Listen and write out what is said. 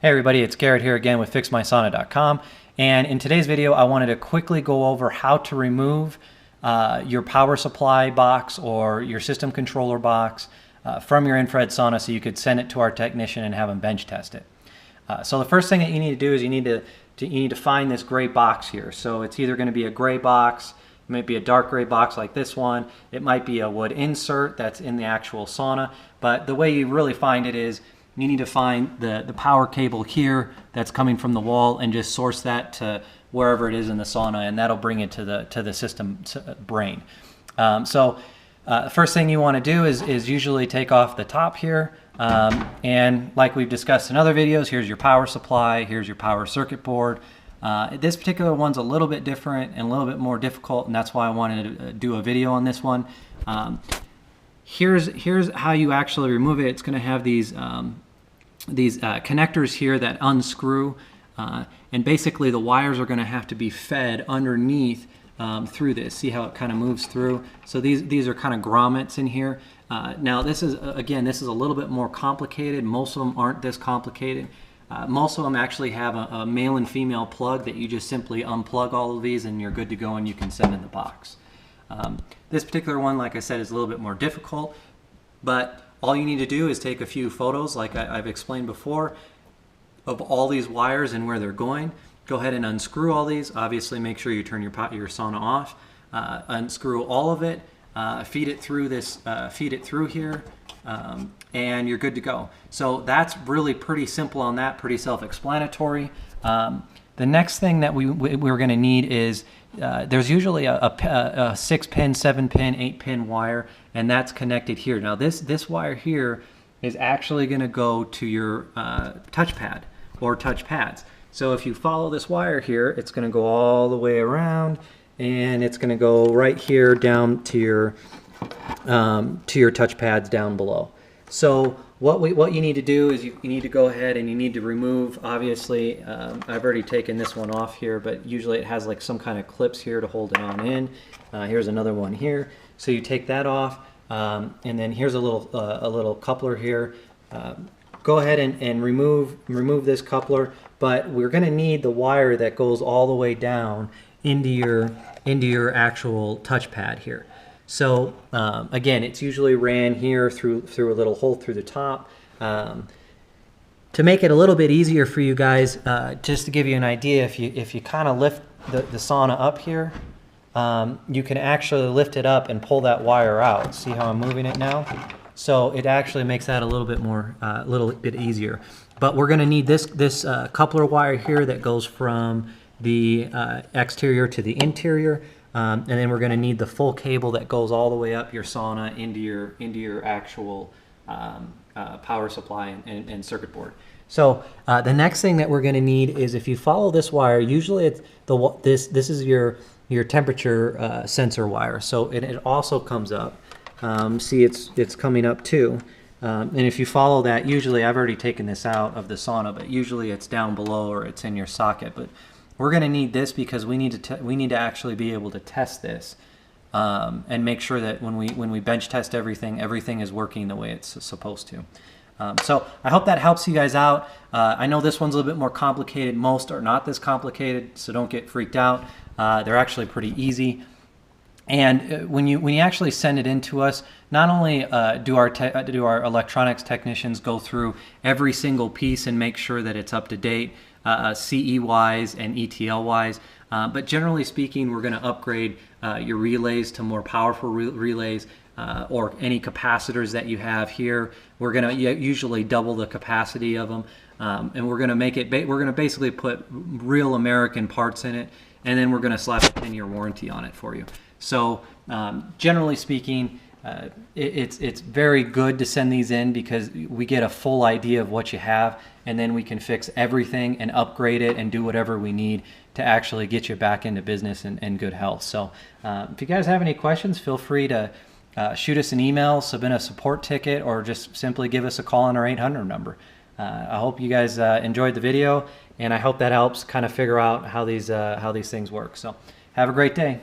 Hey everybody, it's Garrett here again with FixMySauna.com, and in today's video I wanted to quickly go over how to remove your power supply box or your system controller box from your infrared sauna so you could send it to our technician and have him bench test it. So the first thing that you need to do is you need to find this gray box here. So it's either going to be a gray box, it might be a dark gray box like this one, it might be a wood insert that's in the actual sauna, but the way you really find it is you need to find the power cable here that's coming from the wall and just source that to wherever it is in the sauna, and that'll bring it to the system brain. The first thing you want to do is usually take off the top here, and like we've discussed in other videos, here's your power supply, here's your power circuit board. This particular one's a little bit different and a little bit more difficult, and that's why I wanted to do a video on this one. Here's how you actually remove it. It's going to have these connectors here that unscrew, and basically the wires are going to have to be fed underneath through this. See how it kind of moves through? So these are kind of grommets in here. Now this is, again, this is a little bit more complicated. Most of them aren't this complicated. Most of them actually have a male and female plug that you just simply unplug all of these and you're good to go and you can send in the box. This particular one, like I said, is a little bit more difficult, but all you need to do is take a few photos, like I've explained before, of all these wires and where they're going. Go ahead and unscrew all these. Obviously, make sure you turn your sauna off. Unscrew all of it. Feed it through this. Feed it through here, and you're good to go. So that's really pretty simple on that. Pretty self-explanatory. The next thing that we're going to need is there's usually a 6-pin, 7-pin, 8-pin wire, and that's connected here. Now this wire here is actually going to go to your touchpad or touchpads. So if you follow this wire here, it's going to go all the way around, and it's going to go right here down to your touchpads down below. So what you need to do is you need to go ahead and you need to remove, obviously, I've already taken this one off here, but usually it has like some kind of clips here to hold it on in. Here's another one here. So you take that off, and then here's a little coupler here. Go ahead and remove this coupler, but we're going to need the wire that goes all the way down into your actual touchpad here. So again, it's usually ran here through a little hole through the top. To make it a little bit easier for you guys, just to give you an idea, if you kind of lift the sauna up here, you can actually lift it up and pull that wire out. See how I'm moving it now? So it actually makes that a little bit easier. But we're going to need this coupler wire here that goes from the exterior to the interior. And then we're going to need the full cable that goes all the way up your sauna into your actual power supply and circuit board. So the next thing that we're going to need is, if you follow this wire, usually it's this is your temperature sensor wire. So it also comes up. See, it's coming up too. And if you follow that, usually I've already taken this out of the sauna, but usually it's down below or it's in your socket. But we're going to need this because we need to actually be able to test this and make sure that when we bench test everything is working the way it's supposed to. So I hope that helps you guys out. I know this one's a little bit more complicated. Most are not this complicated, so don't get freaked out. They're actually pretty easy. And when you actually send it in to us, not only do our electronics technicians go through every single piece and make sure that it's up to date, CE-wise and ETL-wise, but generally speaking, we're going to upgrade your relays to more powerful relays, or any capacitors that you have here. We're going to usually double the capacity of them, and we're going to we're going to basically put real American parts in it, and then we're going to slap a 10-year warranty on it for you. So generally speaking, it's very good to send these in because we get a full idea of what you have, and then we can fix everything and upgrade it and do whatever we need to actually get you back into business and good health. So if you guys have any questions, feel free to shoot us an email, submit a support ticket, or just simply give us a call on our 800 number. I hope you guys enjoyed the video, and I hope that helps kind of figure out how these things work. So have a great day.